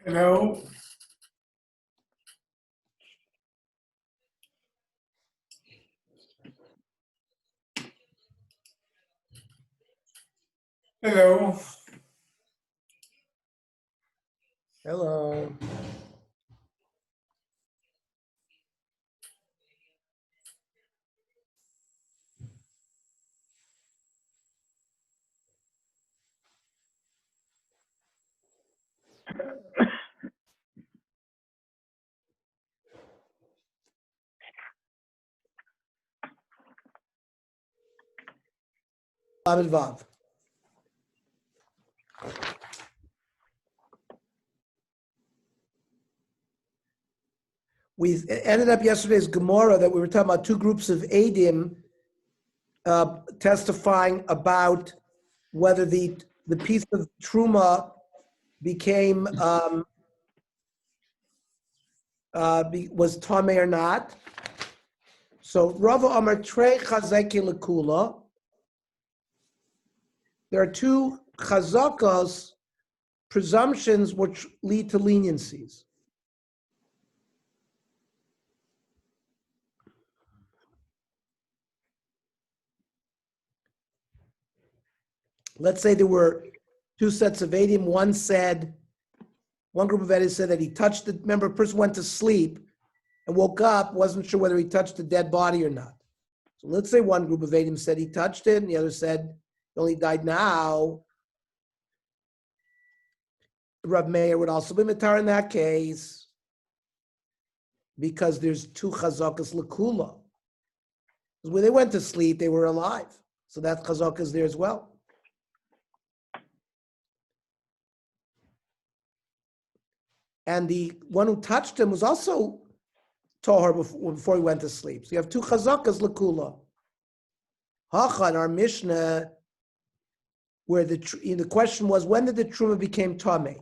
Hello. Hello. Hello. Lamed Vav. We ended up yesterday's Gemara that we were talking about two groups of Adim testifying about whether the piece of Truma became was Tameh or not. So Rava Amar Trei Chazeki Lekula. There are two chazakas, presumptions which lead to leniencies. Let's say there were two sets of Adim. One group of Adim said that he touched it. Remember, a person went to sleep and woke up, wasn't sure whether he touched the dead body or not. So let's say one group of Adim said he touched it, and the other said he only died now. Rav Meir would also be matar in that case because there's two chazakas lekula. Because when they went to sleep, they were alive. So that chazak is there as well. And the one who touched him was also tohar before he went to sleep. So you have two chazakas lekula. Hacha in our Mishnah, where the question was, when did the truma became tameh?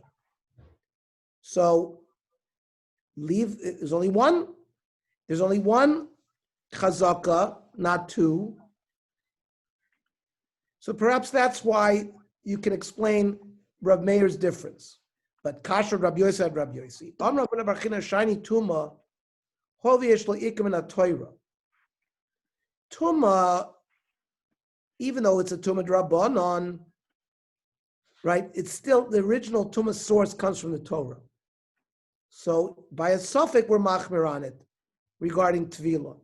So there's only one chazaka, not two. So perhaps that's why you can explain Rav Meir's difference. But kasher Rabbi Yosef had Rabbi Yosef. Amar ben Barchina shiny tuma, hoviesh le'ikim in a Torah. Tuma, even though it's a tuma drabanan, right? It's still the original tuma source comes from the Torah. So by a suffix, we're machmir on it regarding tvila.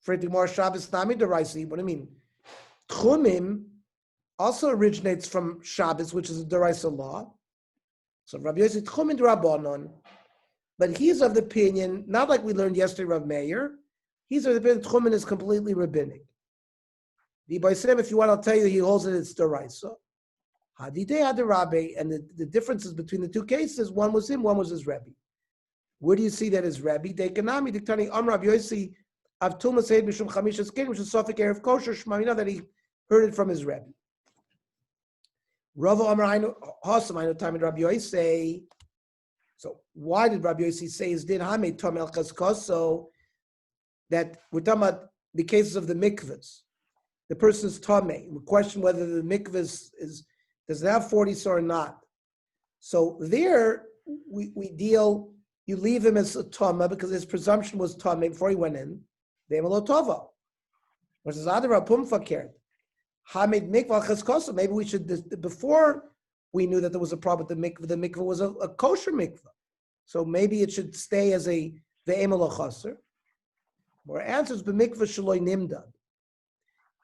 For Gemara Shabbos Nami Deraisi, what do you mean? Tchumim also originates from Shabbos, which is a Deraisa law. So Rabbi Yosef Tchumin Drabanon, but he's of the opinion, not like we learned yesterday, Rav Meir, he's of the opinion Tchumin is completely rabbinic. The Baisim, if you want, I'll tell you, he holds it, it's Deraisa. Hadidei Hadarabe, and the differences between the two cases, one was him, one was his Rebbe. Where do you see that his Rebbe? Dekanami Diktani Am Rav Yosef Avtuma Seid Mishum Chamishas King, which is Sofik Erev Kosher Shema, you know that he heard it from his Rebbe. Rava Amar Hasam, I know time in Rabbi Yosef. So why did Rabbi Yosef say his din Hamid Tom El Kaskoso? That we're talking about the cases of the mikvahs. The person's tamei. We question whether the mikvahs does it have 40 or not. So there we deal. You leave him as a tama because his presumption was tamei before he went in. De'emalotova. Versus Adara Pumfakert. Hamid mikvah chaskosa. Maybe we should, before we knew that there was a problem with the mikvah was a kosher mikvah. So maybe it should stay as a ve'emal chaser. More answers, b'mikvah shaloi nimdad.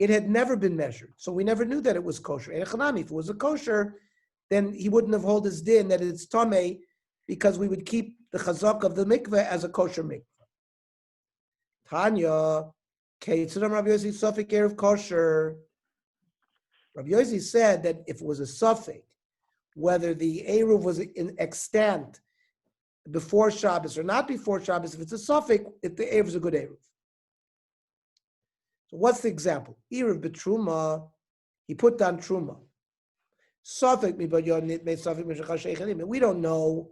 It had never been measured, so we never knew that it was kosher. If it was a kosher, then he wouldn't have held his din that it's tamei, because we would keep the chazak of the mikvah as a kosher mikvah. Tanya, Ketzidam Rabbi Yosef Sofik Erev Kosher. Rabbi Yosef said that if it was a suffix, whether the Eruv was in extant before Shabbos or not before Shabbos, if it's a suffix, if the Eruv is a good Eruv. So what's the example? Eruv betruma, he put down truma. Suffix, we don't know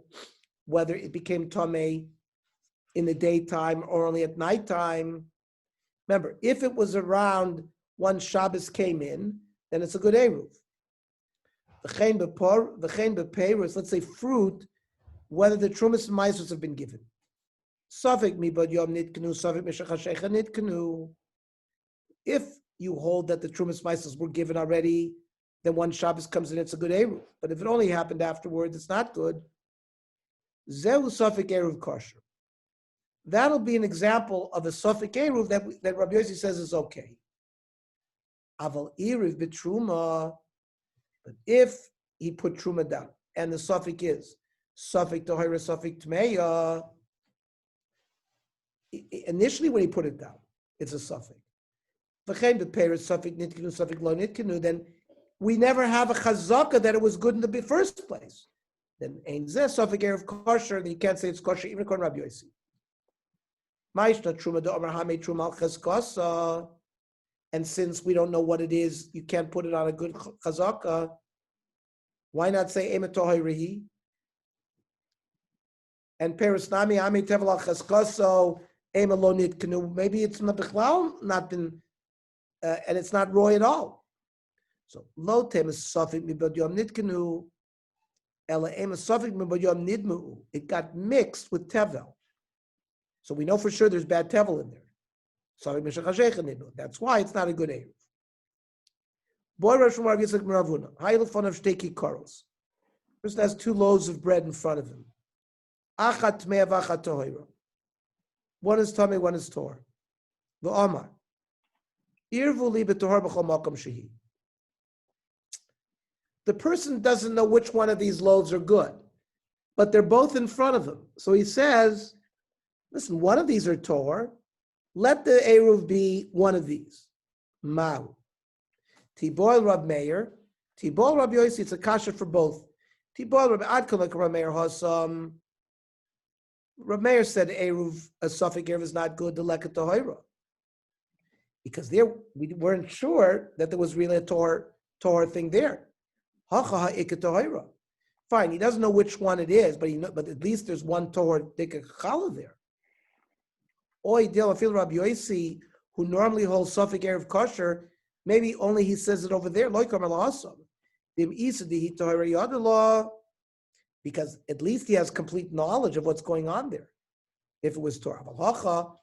whether it became tamei in the daytime or only at nighttime. Remember, if it was around when Shabbos came in, then it's a good Eruv. V'chein b'peiros, let's say fruit, whether the trumas and maisos have been given. Safek mibad yom nitkanu, safek mishachashecha nitkanu. If you hold that the trumas maisos were given already, then one Shabbos comes in, it's a good eruv. But if it only happened afterwards, it's not good. Zehu safek eruv kosher. That'll be an example of a safek eruv that Rabbi Yossi says is okay. Aval eruv b'truma, but if he put truma down, and the safek is safek tohira, safek tmeya, initially when he put it down, it's a safek. V'chein b'peiros safek nitkanu, safek lo nitkanu, then we never have a chazaka that it was good in the first place. Then ein zeh safek eruv kosher, then you can't say it's kosher even according to Rabbi Yossi. Ma'ishna truma de'omer hamei truma al chazkasa, and since we don't know what it is, you can't put it on a good chazaka. Why not say ema tohirihi? And peros nami hamei tevel al chazkasa ema lo nitkanu. Maybe it's not been, and it's not roy at all. So lo tem is safek mibad yom nitkanu, ela ema safek mibad yom nidmu. It got mixed with tevel, so we know for sure there's bad tevel in there. Safek mishachashecha nidmu. That's why it's not a good eruv. Boy Rosh from Rav Yitzchak Meravuna. Hayilafon of shteki korals. Person has 2 loaves of bread in front of him. Achat tmei v'achat tohira. One is tamei, one is tor. V'amar. Irvu li b'tohar b'chol makom shehi. The person doesn't know which one of these loaves are good, but they're both in front of him. So he says, listen, one of these are tor. Let the eruv be one of these. Ma'u. Tiboil Rab Meir. Tiboil Rab Yossi. It's a kasha for both. Tiboil Rab Adkalek Rab Meir has Rab Meir said eruv, a safek eruv is not good to leket tohira, because there we weren't sure that there was really a tor thing there. Hacha ha'ikah tohira. Fine, he doesn't know which one it is, but at least there's one tor dikah chala there. Oy del afil Rabbi Yossi, who normally holds safek eruv kosher, maybe only he says it over there. Because at least he has complete knowledge of what's going on there. If it was Torah,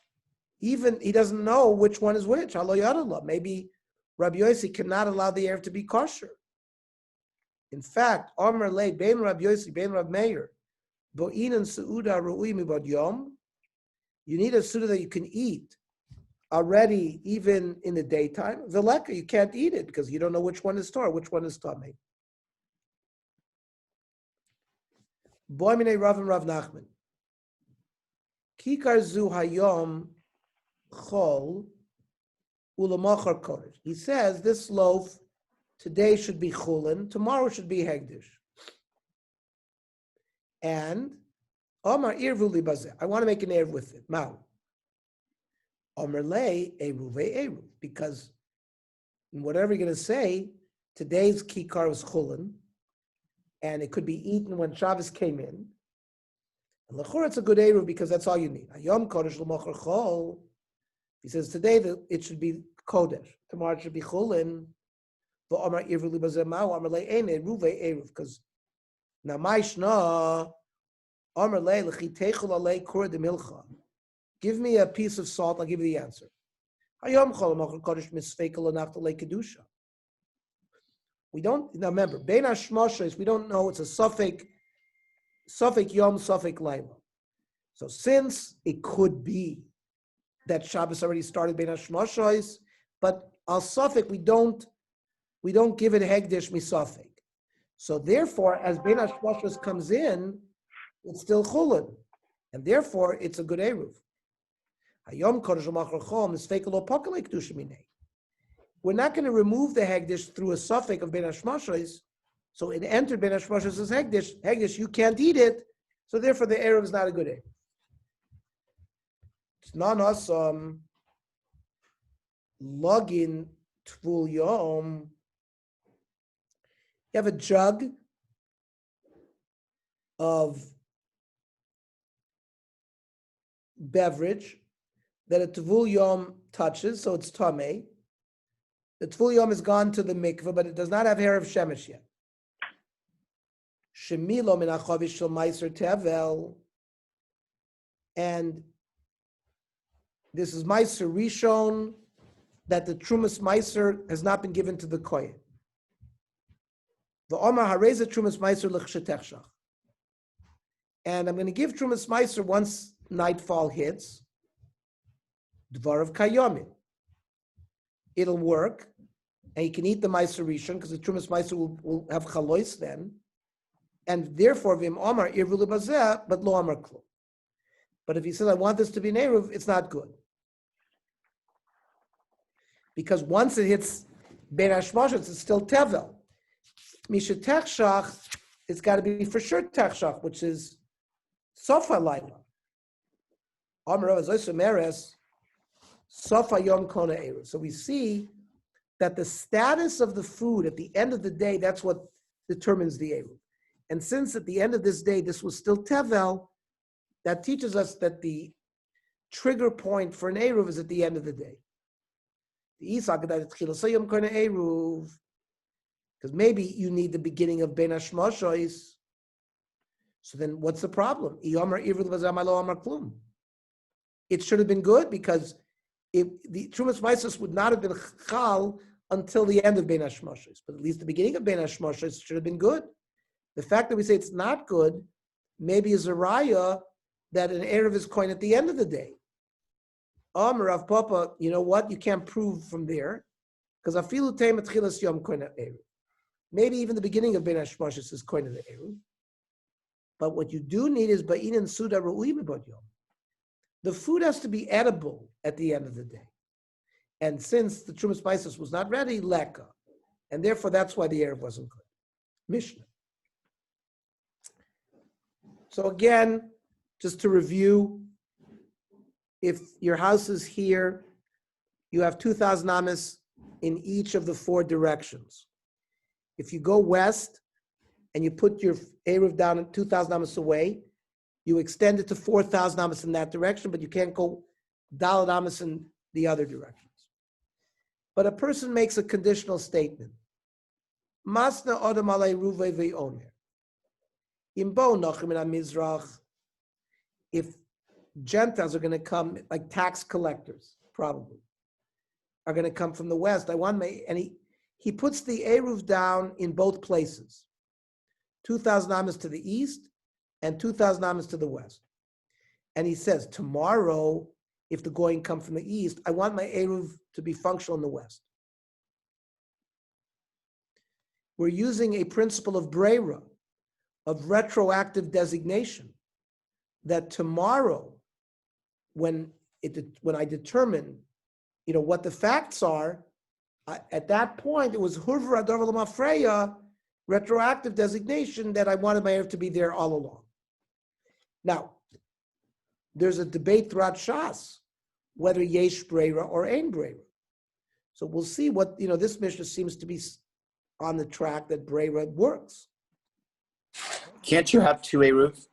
even he doesn't know which one is which. Maybe Rabbi Yossi cannot allow the eruv to be kosher. In fact, Omer lei bein Rabbi Yossi bein Rabbi Meir bo'inen seuda ru'ui mibad yom. You need a suda that you can eat already, even in the daytime. Veleka, you can't eat it because you don't know which one is Torah, which one is Tamei. Boy minei Rav and Rav Nachman. Kikar zu hayom chol ulamachar kodesh. He says this loaf today should be chulin, tomorrow should be hegdish. And Omar irvu li bazeh. I want to make an eruv with it. Ma'u. Omar lei eruv, because whatever you're going to say, today's kikar was chulin, and it could be eaten when Shabbos came in. And l'chor, it's a good eruv because that's all you need. Hayom kodesh l'mocher chol. He says today that it should be kodesh, tomorrow it should be chulin. V'omar irvu li bazeh ma'u. Omar lei ein eruv, because now ma'ishna. Omar lei l'chiteichel alei kur de milcha. Give me a piece of salt, I'll give you the answer. We don't, now remember, Bein HaShmoshes, we don't know, it's a safek yom, safek laila. So since it could be that Shabbos already started Bein HaShmoshes, but al safek, we don't give it hegdish misafek. So therefore, as Bein HaShmoshes comes in, it's still chulin, and therefore it's a good eruv. We're not going to remove the hegdish through a suffix of ben hashmashos, so it entered ben hashmashos as hegdish. Hegdish, you can't eat it, so therefore the eruv is not a good eruv. It's not awesome. Login tvul yom. You have a jug of beverage that a tvul yom touches, so it's tamei. The tvul yom has gone to the mikveh, but it does not have hair of shemesh yet. Shemilo min achavish shel meiser tevel, and this is meiser rishon, that the trumas meiser has not been given to the kohen. The Omar hareza trumas meiser l'chshetechshach, and I'm going to give trumas meiser once nightfall hits. Dvar of kayomin, it'll work, and you can eat the meiser rishon because the trumas meiser will have chalois then, and therefore v'im Omar irvu lebazeh, but lo Omar klum. But if he says I want this to be an eruv, it's not good. Because once it hits Ben Hashmashos, it's still Tevel. Misha Techshach, it's got to be for sure Techshach, which is Sofa Laila. Amar Rav Zoyso Meres, Sofa Yom Kona Eru. So we see that the status of the food at the end of the day, that's what determines the Eru. And since at the end of this day, this was still Tevel, that teaches us that the trigger point for an Eruv is at the end of the day. Because maybe you need the beginning of Ben Hashmashos. So then what's the problem? It should have been good because the Trumas Meisos would not have been Chal until the end of Ben Hashmashos. But at least the beginning of Ben Hashmashos should have been good. The fact that we say it's not good maybe is a raya that an Erev is coined at the end of the day. Rav Papa, you know what? You can't prove from there, because afilu teim atchilas yom koina eru. Maybe even the beginning of Ben Hashmashos is koina the eru. But what you do need is ba'in and suda ru'ui b'bod yom. The food has to be edible at the end of the day, and since the Trumas Meisos was not ready, leka, and therefore that's why the erev wasn't good. Mishnah. So again, just to review. If your house is here, you have 2,000 amas in each of the 4 directions. If you go west and you put your Eruv down 2,000 amas away, you extend it to 4,000 amas in that direction, but you can't go daled amas in the other directions. But a person makes a conditional statement. Masna odam alei ruvei ve'omer. Imbo nochim in mizrach. If Gentiles are going to come, like tax collectors, probably, are going to come from the west. And he puts the Eruv down in both places. 2,000 amas to the east and 2,000 amas to the west. And he says, tomorrow, if the Goyim come from the east, I want my Eruv to be functional in the west. We're using a principle of Breira, of retroactive designation, that tomorrow, when I determine, what the facts are, at that point it was hurver adar l'mafreya, retroactive designation that I wanted my Erev to be there all along. Now, there's a debate throughout Shas whether yesh breira or ein breira. So we'll see what this Mishnah seems to be on the track that breira works. Can't you have 2 Eruvs?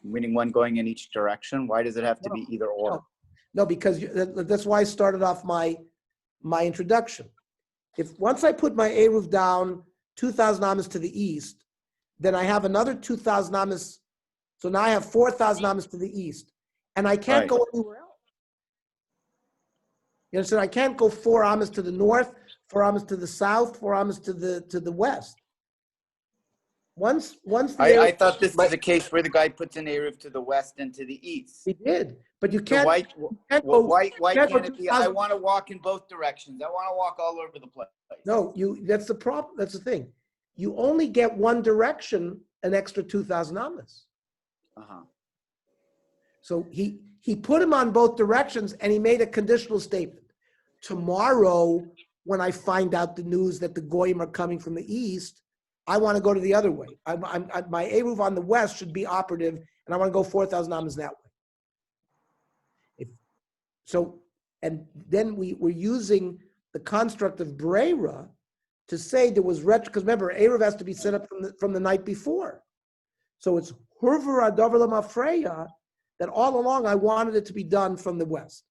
Meaning one going in each direction? Why does it have to be either or? No, because that's why I started off my introduction. If once I put my Eruv down 2,000 amas to the east, then I have another 2,000 amas. So now I have 4,000 amas to the east, and I can't go anywhere else. You understand? I can't go 4 amas to the north, 4 amas to the south, 4 amas to the west. Once I thought this was a case where the guy puts an Eruv to the west and to the east. He did, but you can't. So why can't it be? I want to walk in both directions. I want to walk all over the place. No, that's the problem. That's the thing. You only get one direction, an extra 2,000 amas. So he put him on both directions, and he made a conditional statement. Tomorrow, when I find out the news that the Goyim are coming from the east, I want to go to the other way. My Eruv on the west should be operative, and I want to go 4,000 amas that way. And then we're using the construct of Breira to say there was retro, because remember, Eruv has to be set up from the night before. So it's Hurver Adover Lamafreya, that all along I wanted it to be done from the west,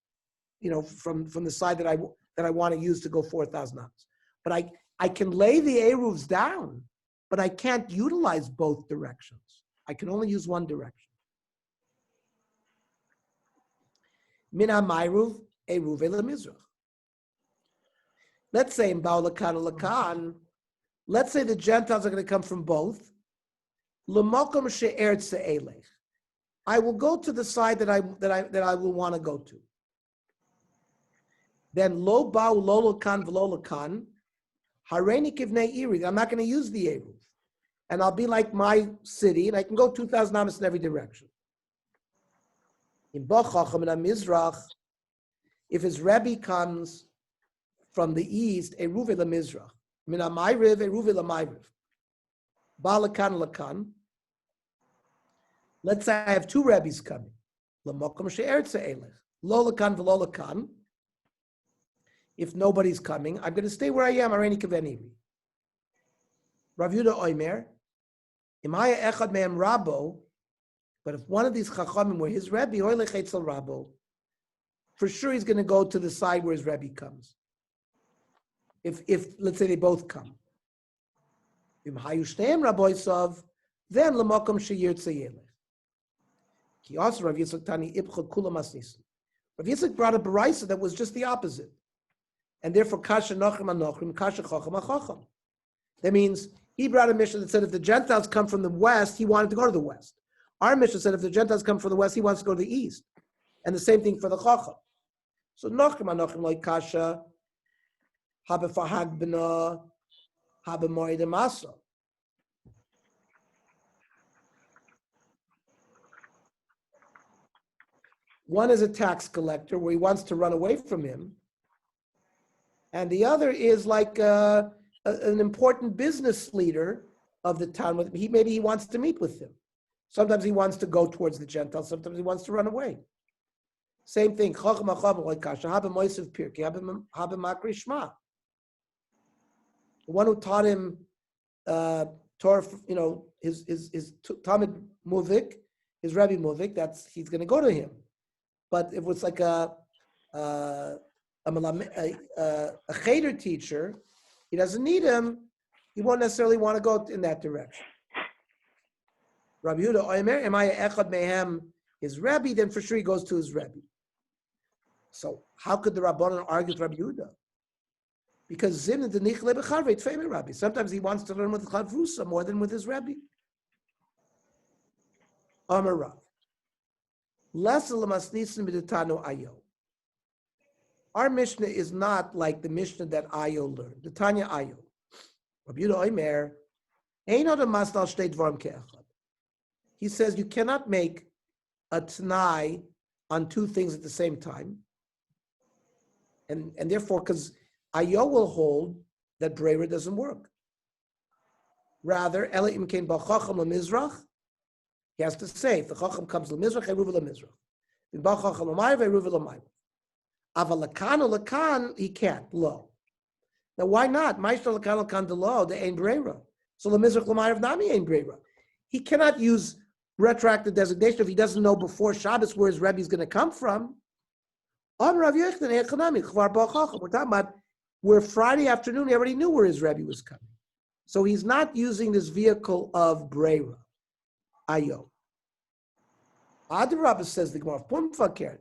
from the side that I want to use to go 4,000 amas. But I can lay the Eruvs down but I can't utilize both directions. I can only use one direction. Min ha'mayruv eruv mizrach. Let's say in Ba'alakan Lakan, let's say the Gentiles are going to come from both. L'makom she'eretz elech. I will go to the side that I will want to go to. Then lo ba'u lo lakan v'lo lakan, hareini kivnei iri. I'm not going to use the eruv, and I'll be like my city, and I can go 2,000 amas in every direction. In Bachacham and Mizrach, if his Rebbe comes from the east, eruv el mizrach, min ha'mayriv eruv el mayriv, ba'alakan lakan. Let's say I have two Rebbes coming. L'makom she'eretz elech. Lo lakan v'lo lakan. If nobody's coming, I'm going to stay where I am. Hareini kivnei iri. Rav Yehuda Oimer, imaya echad mehem rabo. But if one of these chachamim were his Rebbe, oilech etzel rabo, for sure he's going to go to the side where his Rebbe comes. If let's say they both come. Im hayushneim raboisav, then l'makom she'yirtze yelech. He also Rav Yitzchak Tani ibcha kula masnisim. Rav Yitzchak brought a baraisa that was just the opposite, and therefore kasha nochrim anochrim, kasha chacham achacham. That means he brought a mission that said if the Gentiles come from the west, he wanted to go to the west. Our mission said if the Gentiles come from the west, he wants to go to the east, and the same thing for the chacham. So nochrim anochrim like kasha habe fahag bena habe moed masa. One is a tax collector where he wants to run away from him. And the other is like an important business leader of the town. Maybe he wants to meet with him. Sometimes he wants to go towards the Gentiles. Sometimes he wants to run away. Same thing. The one who taught him Torah, his Talmud Muvik, his Rebbe Muvik, he's going to go to him. But if it's like a cheder teacher, he doesn't need him. He won't necessarily want to go in that direction. Rabbi Yehuda Omer, Emaya Echad Mehem, his Rebbe, then for sure he goes to his Rebbe. So how could the Rabbanan argue with Rabbi Yehuda? Because Zimna Denichle Becharveit Feimer Rabbi. Sometimes he wants to learn with Chavrusa more than with his Rebbe. Amar Rav. Our Mishnah is not like the Mishnah that Ayo learned, the Tanya Ayo. Rabbi Yehuda Omer, he says you cannot make a Tanai on two things at the same time. And therefore, because Ayo will hold that Breira doesn't work. Rather, Ela imkein b'chacham l'mizrach, he has to say, if the Chacham comes to Mizrach, Eruv Mizrach. If the Chacham L'mayv, Eruv L'mayv. Aval Lakan or Lakan, he can't, lo. Now why not? Ma'ishta Lakan Lakan D'lo, the Ein Breira. So the Mizrach L'mayv Nami Ein Breira. He cannot use retroactive designation if he doesn't know before Shabbos where his Rebbe is going to come from. On Rav Yechdan Echanami, Chvar Ba'chacham. We're talking about where Friday afternoon he already knew where his Rebbe was coming. So he's not using this vehicle of Breira. Ayo. Adi Rabba says the Gemara, Pumfakert.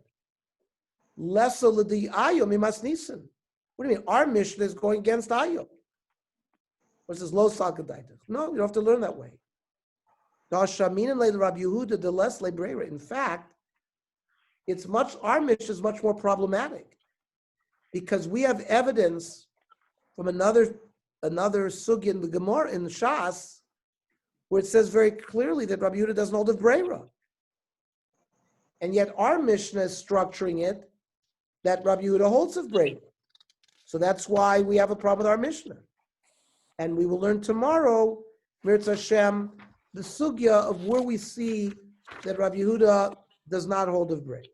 Lessa l'di Ayo mimas nisan. What do you mean? Our Mishnah is going against Ayo. What says Lo Salkadaitach? No, you don't have to learn that way. Dashaminin le Rabbi Yehuda de les le Breira. In fact, our Mishnah is much more problematic because we have evidence from another sugya in the Gemara in Shas, where it says very clearly that Rabbi Yehuda doesn't hold of Breira. And yet our Mishnah is structuring it that Rabbi Yehuda holds of Breira. So that's why we have a problem with our Mishnah. And we will learn tomorrow, Mirz Hashem, the sugya of where we see that Rabbi Yehuda does not hold of Breira.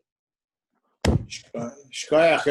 Shkoyach,